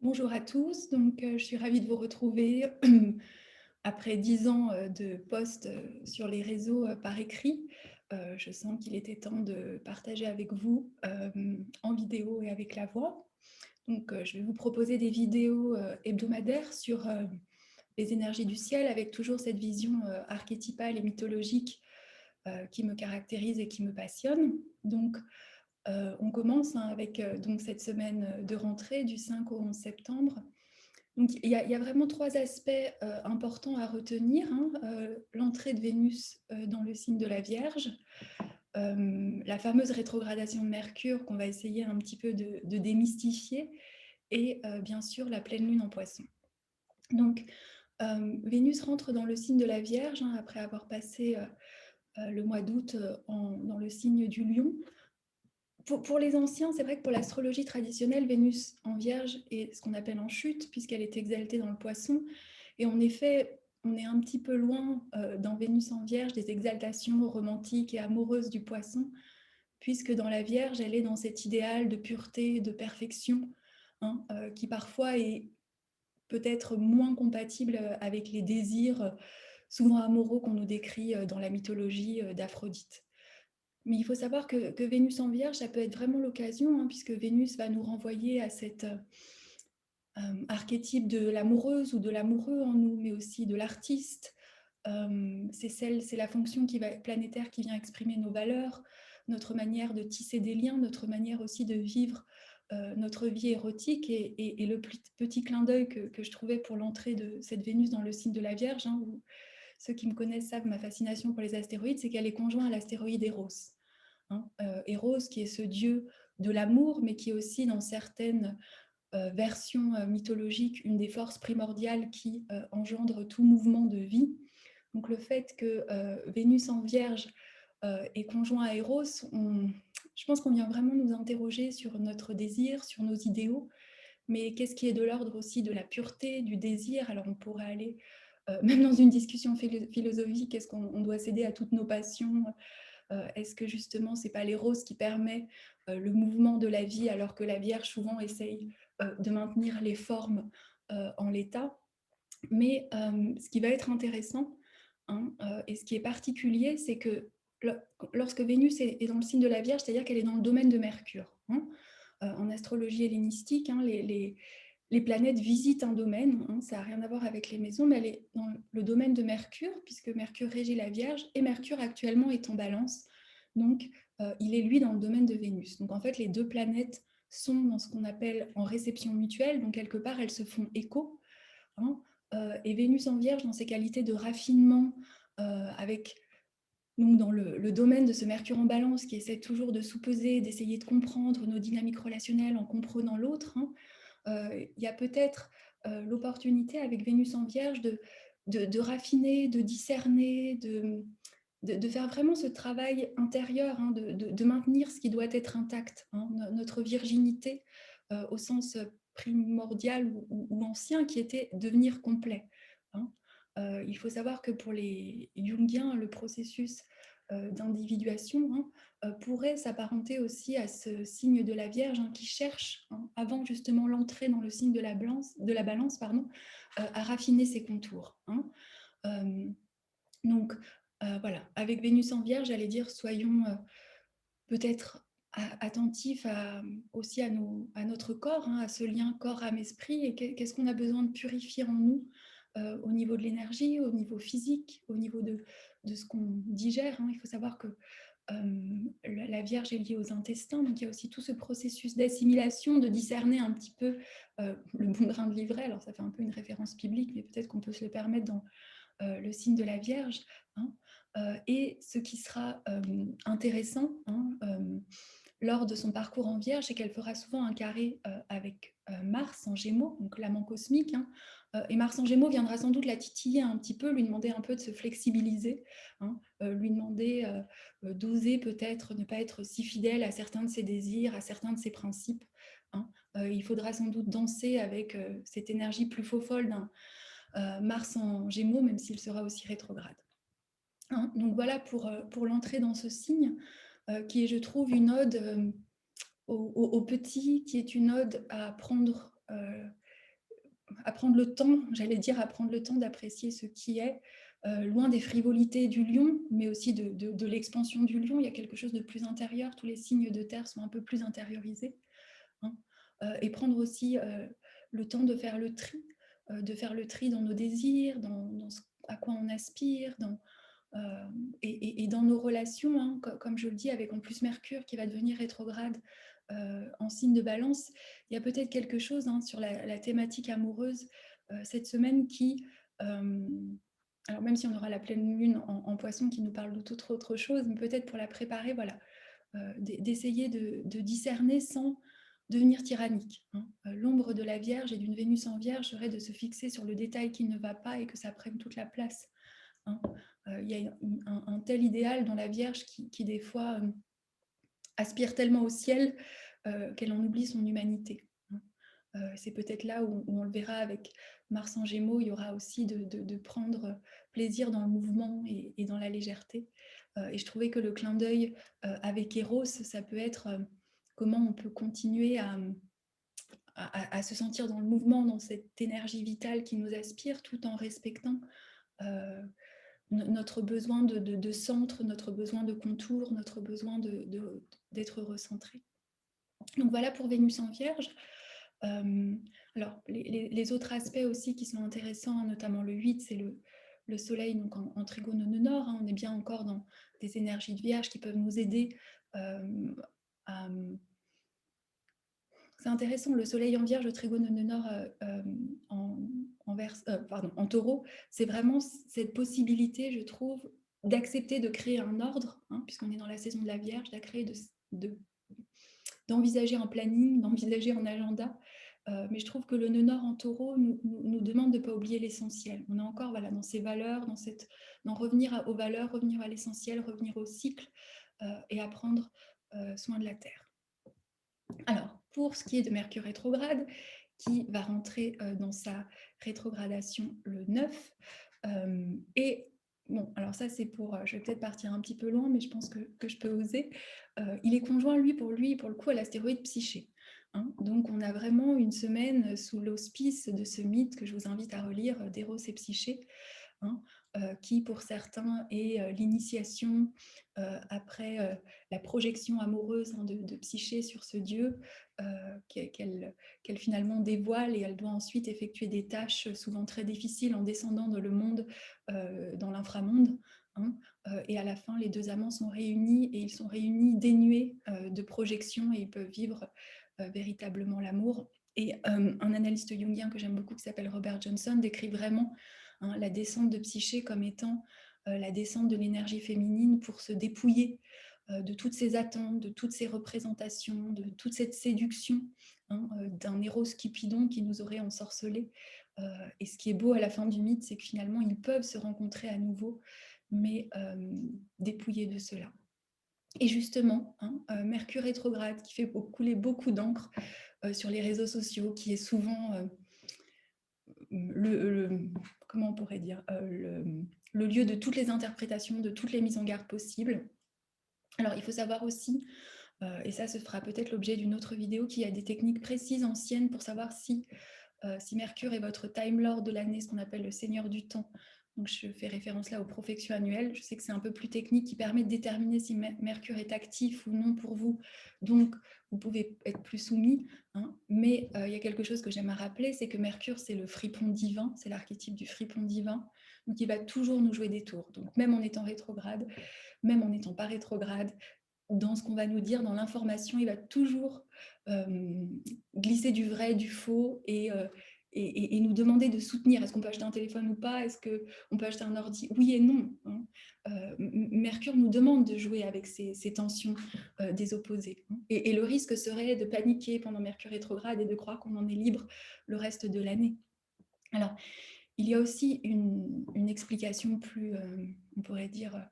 Bonjour à tous, je suis ravie de vous retrouver après 10 ans de posts sur les réseaux par écrit. Je sens qu'il était temps de partager avec vous en vidéo et avec la voix. Je vais vous proposer des vidéos hebdomadaires sur les énergies du ciel avec toujours cette vision archétypale et mythologique qui me caractérise et qui me passionne. On commence avec cette semaine de rentrée du 5 au 11 septembre. Donc, il y a vraiment trois aspects importants à retenir. L'entrée de Vénus dans le signe de la Vierge, la fameuse rétrogradation de Mercure qu'on va essayer un petit peu de démystifier, et bien sûr la pleine lune en Poisson. Vénus rentre dans le signe de la Vierge après avoir passé le mois d'août dans le signe du Lion. Pour les anciens, c'est vrai que pour l'astrologie traditionnelle, Vénus en Vierge est ce qu'on appelle en chute, puisqu'elle est exaltée dans le Poisson. Et en effet, on est un petit peu loin dans Vénus en Vierge des exaltations romantiques et amoureuses du Poisson, puisque dans la Vierge, elle est dans cet idéal de pureté, de perfection, qui parfois est peut-être moins compatible avec les désirs souvent amoureux qu'on nous décrit dans la mythologie d'Aphrodite. Mais il faut savoir que Vénus en Vierge, ça peut être vraiment l'occasion, puisque Vénus va nous renvoyer à cet archétype de l'amoureuse ou de l'amoureux en nous, mais aussi de l'artiste. C'est la fonction planétaire qui vient exprimer nos valeurs, notre manière de tisser des liens, notre manière aussi de vivre notre vie érotique. Et le petit clin d'œil que je trouvais pour l'entrée de cette Vénus dans le signe de la Vierge, où ceux qui me connaissent savent ma fascination pour les astéroïdes, c'est qu'elle est conjointe à l'astéroïde Eros. Eros, qui est ce dieu de l'amour, mais qui est aussi dans certaines versions mythologiques une des forces primordiales qui engendre tout mouvement de vie. Donc le fait que Vénus en Vierge est conjoint à Eros, je pense qu'on vient vraiment nous interroger sur notre désir, sur nos idéaux, mais qu'est-ce qui est de l'ordre aussi de la pureté, du désir. Alors on pourrait aller, même dans une discussion philosophique, est-ce qu'on doit céder à toutes nos passions? Est-ce que justement, ce n'est pas l'éros qui permet le mouvement de la vie, alors que la Vierge souvent essaye de maintenir les formes en l'état? Mais ce qui va être intéressant, et ce qui est particulier, c'est que lorsque Vénus est dans le signe de la Vierge, c'est-à-dire qu'elle est dans le domaine de Mercure. En astrologie hellénistique, les planètes visitent un domaine, ça n'a rien à voir avec les maisons, mais elle est dans le domaine de Mercure, puisque Mercure régit la Vierge, et Mercure actuellement est en Balance, donc il est lui dans le domaine de Vénus. Donc en fait, les deux planètes sont dans ce qu'on appelle en réception mutuelle, donc quelque part elles se font écho, et Vénus en Vierge dans ses qualités de raffinement, avec donc dans le domaine de ce Mercure en Balance qui essaie toujours de sous-peser, d'essayer de comprendre nos dynamiques relationnelles en comprenant l'autre, il y a peut-être l'opportunité avec Vénus en Vierge de raffiner, de discerner, de faire vraiment ce travail intérieur, de maintenir ce qui doit être intact, notre virginité au sens primordial ou ancien, qui était devenir complet. Il faut savoir que pour les Jungiens, le processus d'individuation pourrait s'apparenter aussi à ce signe de la Vierge qui cherche, avant justement l'entrée dans le signe de la balance, à raffiner ses contours. Voilà, avec Vénus en Vierge, j'allais dire, soyons peut-être attentifs aussi à notre corps, à ce lien corps, âme, esprit, et qu'est-ce qu'on a besoin de purifier en nous au niveau de l'énergie, au niveau physique, au niveau de ce qu'on digère. Il faut savoir que la Vierge est liée aux intestins, donc il y a aussi tout ce processus d'assimilation, de discerner un petit peu le bon grain de livret. Alors ça fait un peu une référence biblique, mais peut-être qu'on peut se le permettre dans le signe de la Vierge. Et ce qui sera intéressant lors de son parcours en Vierge, c'est qu'elle fera souvent un carré avec Mars en Gémeaux, donc l'amant cosmique. Et Mars en Gémeaux viendra sans doute la titiller un petit peu, lui demander un peu de se flexibiliser, lui demander d'oser peut-être ne pas être si fidèle à certains de ses désirs, à certains de ses principes. Il faudra sans doute danser avec cette énergie plus faux-folle d'un Mars en Gémeaux, même s'il sera aussi rétrograde. Donc voilà pour l'entrée dans ce signe, qui est, je trouve, une ode au petit, qui est une ode à prendre apprendre le temps, j'allais dire apprendre le temps d'apprécier ce qui est, loin des frivolités du lion, mais aussi de l'expansion du lion. Il y a quelque chose de plus intérieur, tous les signes de terre sont un peu plus intériorisés, hein. Et prendre aussi le temps de faire le tri dans nos désirs, dans ce à quoi on aspire, et dans nos relations, hein, comme je le dis, avec en plus Mercure qui va devenir rétrograde en signe de balance, il y a peut-être quelque chose, hein, sur la thématique amoureuse cette semaine qui, alors même si on aura la pleine lune en poisson qui nous parle de toute autre chose, mais peut-être pour la préparer, voilà, d'essayer de discerner sans devenir tyrannique, hein. L'ombre de la Vierge et d'une Vénus en Vierge serait de se fixer sur le détail qui ne va pas et que ça prenne toute la place, hein. Il y a un tel idéal dans la Vierge qui des fois aspire tellement au ciel qu'elle en oublie son humanité, hein. C'est peut-être là où on le verra avec Mars en Gémeaux, il y aura aussi de prendre plaisir dans le mouvement et dans la légèreté. Et je trouvais que le clin d'œil avec Eros, ça peut être comment on peut continuer à se sentir dans le mouvement, dans cette énergie vitale qui nous aspire, tout en respectant euh, notre besoin de centre, notre besoin de contour, notre besoin d'être recentré. Donc voilà pour Vénus en Vierge. Alors, les autres aspects aussi qui sont intéressants, notamment le 8, c'est le Soleil donc en trigone nœud nord, hein. On est bien encore dans des énergies de Vierge qui peuvent nous aider à... C'est intéressant, le Soleil en Vierge, le trigone nœud nord en Taureau, c'est vraiment cette possibilité, je trouve, d'accepter de créer un ordre, hein, puisqu'on est dans la saison de la Vierge, d'envisager un planning, d'envisager un agenda. Mais je trouve que le nœud nord en Taureau nous demande de ne pas oublier l'essentiel. On est encore voilà, dans ces valeurs, dans revenir aux valeurs, revenir à l'essentiel, revenir au cycle et à prendre soin de la Terre. Alors, pour ce qui est de Mercure rétrograde, qui va rentrer dans sa rétrogradation le 9, et bon, alors ça c'est pour, je vais peut-être partir un petit peu loin, mais je pense que je peux oser. Il est conjoint, lui, pour le coup, à l'astéroïde Psyché, hein. Donc on a vraiment une semaine sous l'auspice de ce mythe que je vous invite à relire, d'Eros et Psyché, hein, qui pour certains est l'initiation après la projection amoureuse, hein, de Psyché sur ce dieu qu'elle finalement dévoile, et elle doit ensuite effectuer des tâches souvent très difficiles en descendant dans le monde, dans l'inframonde, hein. Et à la fin, les deux amants sont réunis, et ils sont réunis dénués de projection, et ils peuvent vivre véritablement l'amour. Et un analyste jungien que j'aime beaucoup, qui s'appelle Robert Johnson, décrit vraiment, hein, la descente de Psyché comme étant la descente de l'énergie féminine pour se dépouiller de toutes ces attentes, de toutes ces représentations, de toute cette séduction, hein, d'un Eros Cupidon qui nous aurait ensorcelés. Et ce qui est beau à la fin du mythe, c'est que finalement, ils peuvent se rencontrer à nouveau, mais dépouillés de cela. Et justement, hein, Mercure rétrograde, qui fait couler beaucoup d'encre sur les réseaux sociaux, qui est souvent comment on pourrait dire, le lieu de toutes les interprétations, de toutes les mises en garde possibles. Alors, il faut savoir aussi, et ça se fera peut-être l'objet d'une autre vidéo, qu'il y a des techniques précises anciennes pour savoir si Mercure est votre Time Lord de l'année, ce qu'on appelle le Seigneur du temps. Donc, je fais référence là aux profections annuelles. Je sais que c'est un peu plus technique, qui permet de déterminer si Mercure est actif ou non pour vous. Donc, vous pouvez être plus soumis, hein. Mais il y a quelque chose que j'aime à rappeler, c'est que Mercure, c'est le fripon divin, c'est l'archétype du fripon divin. Donc, il va toujours nous jouer des tours. Donc, même en étant rétrograde, même en n'étant pas rétrograde, dans ce qu'on va nous dire, dans l'information, il va toujours glisser du vrai, du faux, et nous demander de soutenir. Est-ce qu'on peut acheter un téléphone ou pas? Est-ce qu'on peut acheter un ordi? Oui et non, hein. Mercure nous demande de jouer avec ces tensions des opposés, hein. Et le risque serait de paniquer pendant Mercure rétrograde et de croire qu'on en est libre le reste de l'année. Alors, il y a aussi une explication plus, on pourrait dire,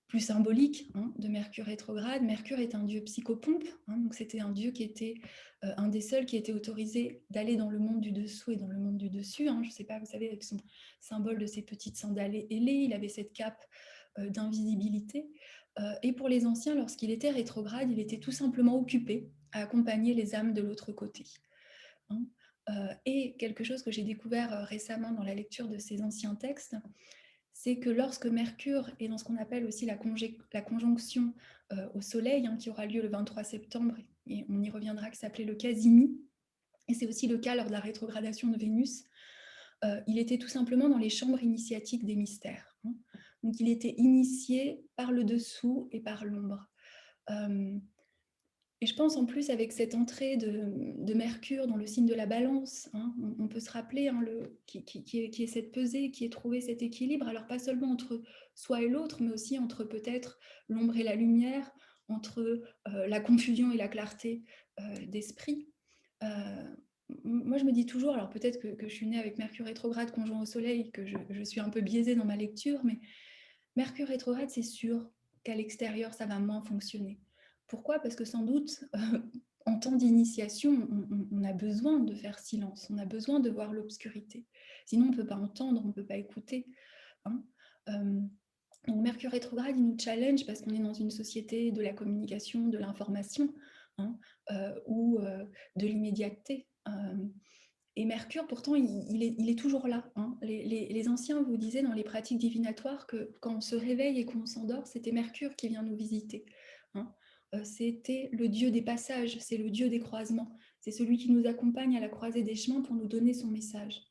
plus symbolique, hein, de Mercure rétrograde. Mercure est un dieu psychopompe, hein, donc c'était un dieu qui était un des seuls qui était autorisé d'aller dans le monde du dessous et dans le monde du dessus, hein. Je ne sais pas, vous savez, avec son symbole de ses petites sandales ailées, il avait cette cape d'invisibilité. Et pour les anciens, lorsqu'il était rétrograde, il était tout simplement occupé à accompagner les âmes de l'autre côté, hein. Et quelque chose que j'ai découvert récemment dans la lecture de ces anciens textes, c'est que lorsque Mercure est dans ce qu'on appelle aussi la conjonction au Soleil, qui aura lieu le 23 septembre, et on y reviendra, qui s'appelait le Casimi, et c'est aussi le cas lors de la rétrogradation de Vénus, il était tout simplement dans les chambres initiatiques des mystères. Donc il était initié par le dessous et par l'ombre. Et je pense en plus avec cette entrée de Mercure dans le signe de la Balance, on peut se rappeler qui est cette pesée, qui est trouvé cet équilibre, alors pas seulement entre soi et l'autre, mais aussi entre peut-être l'ombre et la lumière, entre la confusion et la clarté d'esprit. Moi, je me dis toujours, alors peut-être que je suis née avec Mercure rétrograde conjoint au Soleil, que je suis un peu biaisée dans ma lecture, mais Mercure rétrograde, c'est sûr qu'à l'extérieur, ça va moins fonctionner. Pourquoi? Parce que sans doute, en temps d'initiation, on a besoin de faire silence, on a besoin de voir l'obscurité. Sinon, on ne peut pas entendre, on ne peut pas écouter. Donc Mercure rétrograde, il nous challenge parce qu'on est dans une société de la communication, de l'information, ou de l'immédiateté. Et Mercure, pourtant, il est toujours là. Les anciens vous disaient dans les pratiques divinatoires que quand on se réveille et qu'on s'endort, c'était Mercure qui vient nous visiter. C'était le dieu des passages, c'est le dieu des croisements. C'est celui qui nous accompagne à la croisée des chemins pour nous donner son message.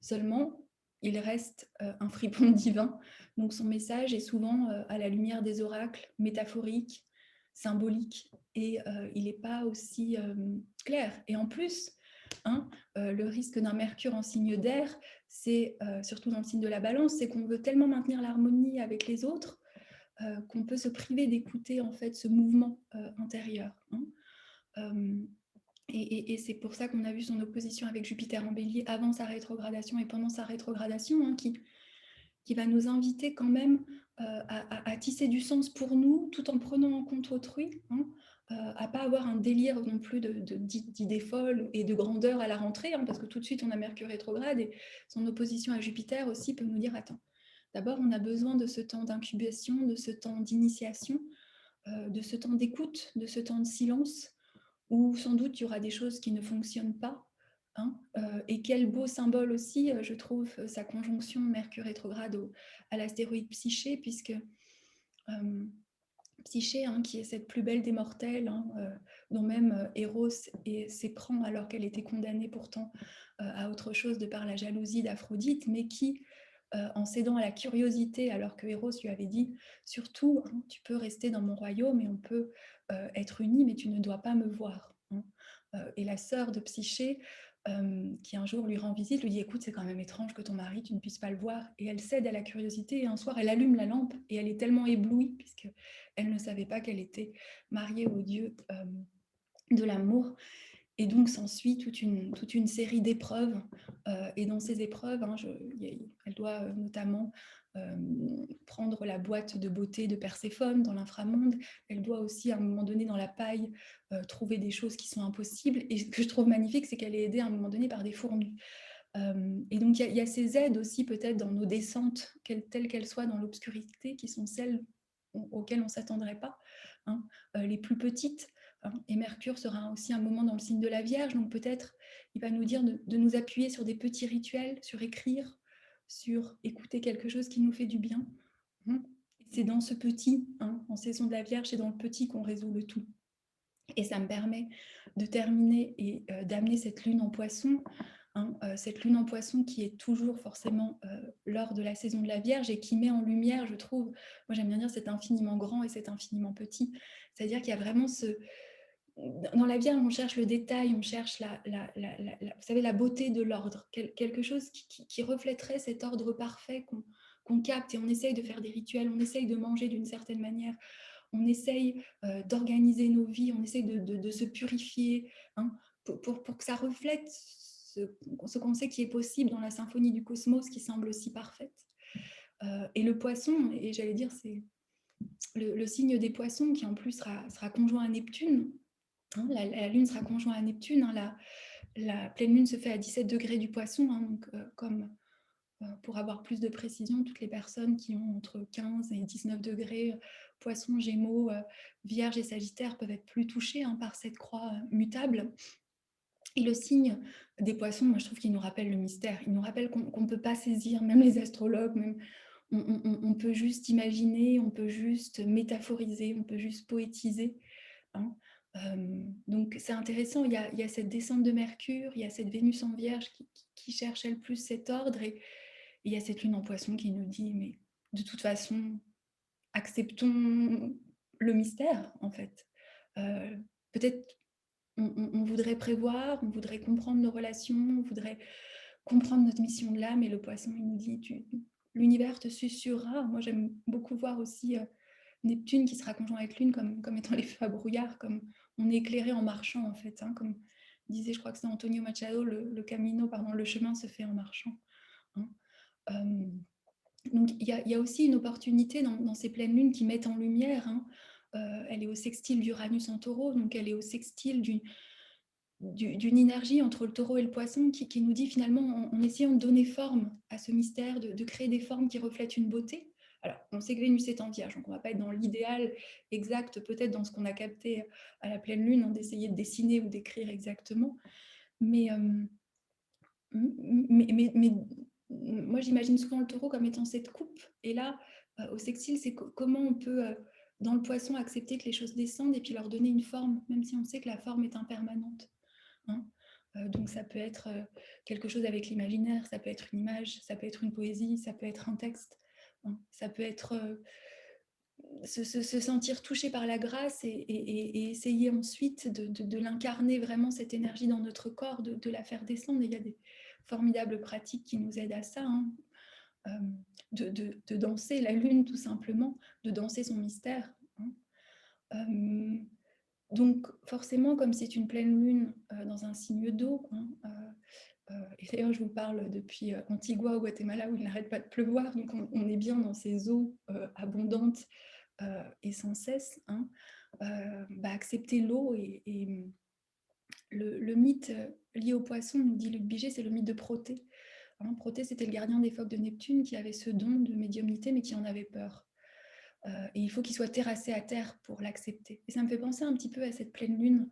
Seulement, il reste un fripon divin. Donc son message est souvent à la lumière des oracles, métaphoriques, symboliques, et il n'est pas aussi clair. Et en plus, le risque d'un Mercure en signe d'air, c'est surtout dans le signe de la Balance, c'est qu'on veut tellement maintenir l'harmonie avec les autres qu'on peut se priver d'écouter en fait ce mouvement intérieur. Et c'est pour ça qu'on a vu son opposition avec Jupiter en Bélier avant sa rétrogradation et pendant sa rétrogradation, qui va nous inviter quand même à tisser du sens pour nous, tout en prenant en compte autrui, à pas avoir un délire non plus d'idées folles et de grandeur à la rentrée, parce que tout de suite on a Mercure rétrograde, et son opposition à Jupiter aussi peut nous dire, attends, d'abord on a besoin de ce temps d'incubation, de ce temps d'initiation, de ce temps d'écoute, de ce temps de silence, où sans doute il y aura des choses qui ne fonctionnent pas. Et quel beau symbole aussi, je trouve, sa conjonction Mercure rétrograde à l'astéroïde Psyché, puisque Psyché, qui est cette plus belle des mortelles, dont même Eros s'éprend alors qu'elle était condamnée pourtant à autre chose de par la jalousie d'Aphrodite, mais qui, en cédant à la curiosité, alors que Eros lui avait dit « Surtout, tu peux rester dans mon royaume et on peut être unis, mais tu ne dois pas me voir. » Et la sœur de Psyché, qui un jour lui rend visite, lui dit « Écoute, c'est quand même étrange que ton mari, tu ne puisses pas le voir. » Et elle cède à la curiosité, et un soir, elle allume la lampe, et elle est tellement éblouie, puisqu'elle ne savait pas qu'elle était mariée au dieu de l'amour. Et donc s'ensuit toute une série d'épreuves. Et dans ces épreuves, elle doit notamment prendre la boîte de beauté de Perséphone dans l'inframonde. Elle doit aussi, à un moment donné, dans la paille, trouver des choses qui sont impossibles. Et ce que je trouve magnifique, c'est qu'elle est aidée à un moment donné par des fourmis. Et donc, il y a ces aides aussi, peut-être, dans nos descentes, telles qu'elles soient dans l'obscurité, qui sont celles auxquelles on ne s'attendrait pas, les plus petites. Et Mercure sera aussi un moment dans le signe de la Vierge, donc peut-être il va nous dire de nous appuyer sur des petits rituels, sur écrire, sur écouter quelque chose qui nous fait du bien. C'est dans ce petit, en saison de la Vierge, c'est dans le petit qu'on résout le tout. Et ça me permet de terminer et d'amener cette lune en Poisson, cette lune en Poisson qui est toujours forcément lors de la saison de la Vierge, et qui met en lumière, je trouve, moi j'aime bien dire, cet infiniment grand et cet infiniment petit. C'est-à-dire qu'il y a vraiment dans la Vierge, on cherche le détail, on cherche vous savez, la beauté de l'ordre, quelque chose qui reflèterait cet ordre parfait qu'on capte, et on essaye de faire des rituels, on essaye de manger d'une certaine manière, on essaye d'organiser nos vies, on essaye de se purifier, pour que ça reflète ce qu'on sait qui est possible dans la symphonie du cosmos qui semble si parfaite. Et le Poisson, et j'allais dire, c'est le signe des Poissons qui en plus sera conjoint à Neptune. La Lune sera conjointe à Neptune. La pleine Lune se fait à 17 degrés du Poisson, donc comme pour avoir plus de précision, toutes les personnes qui ont entre 15 et 19 degrés, Poisson, Gémeaux, Vierge et Sagittaire, peuvent être plus touchées par cette croix mutable. Et le signe des poissons, moi je trouve qu'il nous rappelle le mystère. Il nous rappelle qu'on ne peut pas saisir, même les astrologues, même, on peut juste imaginer, on peut juste métaphoriser, on peut juste poétiser. Hein. Donc c'est intéressant, il y a cette descente de Mercure, il y a cette Vénus en Vierge qui cherche elle plus cet ordre, et il y a cette lune en Poisson qui nous dit, mais de toute façon, acceptons le mystère en fait. Peut-être on voudrait prévoir, on voudrait comprendre nos relations, on voudrait comprendre notre mission de l'âme, et le Poisson il nous dit, l'univers te susurrera. Moi j'aime beaucoup voir aussi Neptune qui sera conjoint avec Lune comme étant les feux à brouillard, comme on est éclairé en marchant en fait, hein, comme disait, je crois que c'est Antonio Machado, le camino, pardon, le chemin se fait en marchant. Hein. Donc il y a aussi une opportunité dans ces pleines lunes qui mettent en lumière, hein, elle est au sextile d'Uranus en Taureau, donc elle est au sextile d'une énergie entre le Taureau et le Poisson qui nous dit finalement, en essayant de donner forme à ce mystère, de créer des formes qui reflètent une beauté. Alors, on sait que Vénus est en Vierge, donc on ne va pas être dans l'idéal exact, peut-être dans ce qu'on a capté à la pleine lune, d'essayer de dessiner ou d'écrire exactement. Mais moi, j'imagine souvent le Taureau comme étant cette coupe. Et là, au sextile, c'est comment on peut, dans le Poisson, accepter que les choses descendent et puis leur donner une forme, même si on sait que la forme est impermanente. Hein. Donc ça peut être quelque chose avec l'imaginaire, ça peut être une image, ça peut être une poésie, ça peut être un texte. Hein. Ça peut être se sentir touché par la grâce et essayer ensuite de l'incarner vraiment, cette énergie dans notre corps, de la faire descendre. Et il y a des formidables pratiques qui nous aident à ça, hein. De danser la lune tout simplement, de danser son mystère. Hein. Donc forcément, comme c'est une pleine lune dans un signe d'eau, hein, et d'ailleurs je vous parle depuis Antigua au Guatemala où il n'arrête pas de pleuvoir, donc on est bien dans ces eaux abondantes et sans cesse, hein, accepter l'eau. Et le mythe lié au poisson, nous dit Luc Biget, c'est le mythe de Proté. Hein, Proté, c'était le gardien des phoques de Neptune qui avait ce don de médiumnité mais qui en avait peur. Et il faut qu'il soit terrassé à terre pour l'accepter. Et ça me fait penser un petit peu à cette pleine lune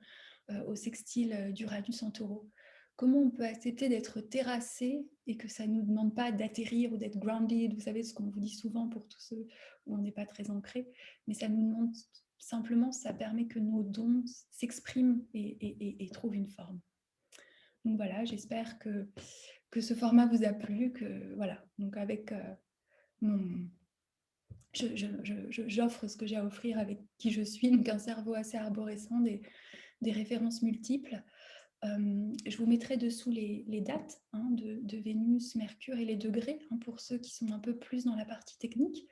au sextile d'Uranus en Taureau. Comment on peut accepter d'être terrassé et que ça ne nous demande pas d'atterrir ou d'être grounded, vous savez ce qu'on vous dit souvent pour tous ceux où on n'est pas très ancré, mais ça nous demande simplement, ça permet que nos dons s'expriment et trouvent une forme. Donc voilà, j'espère que ce format vous a plu, que voilà, donc avec mon j'offre ce que j'ai à offrir avec qui je suis, donc un cerveau assez arborescent, des références multiples. Je vous mettrai dessous les dates, hein, de Vénus, Mercure et les degrés, hein, pour ceux qui sont un peu plus dans la partie technique.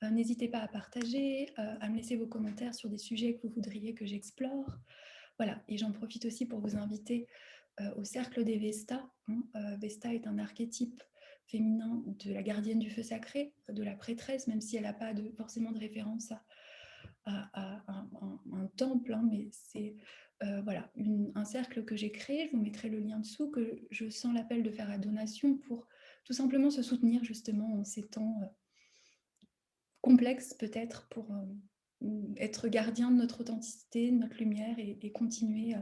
N'hésitez pas à partager, à me laisser vos commentaires sur des sujets que vous voudriez que j'explore. Voilà, et j'en profite aussi pour vous inviter au cercle des Vestas. Hein. Vesta est un archétype féminin de la gardienne du feu sacré, de la prêtresse, même si elle n'a pas forcément de référence à un temple, hein, mais c'est voilà, un cercle que j'ai créé, je vous mettrai le lien dessous, que je sens l'appel de faire à donation pour tout simplement se soutenir justement en ces temps complexes peut-être, pour être gardien de notre authenticité, de notre lumière et continuer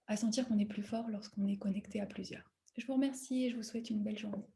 à sentir qu'on est plus fort lorsqu'on est connecté à plusieurs. Je vous remercie et je vous souhaite une belle journée.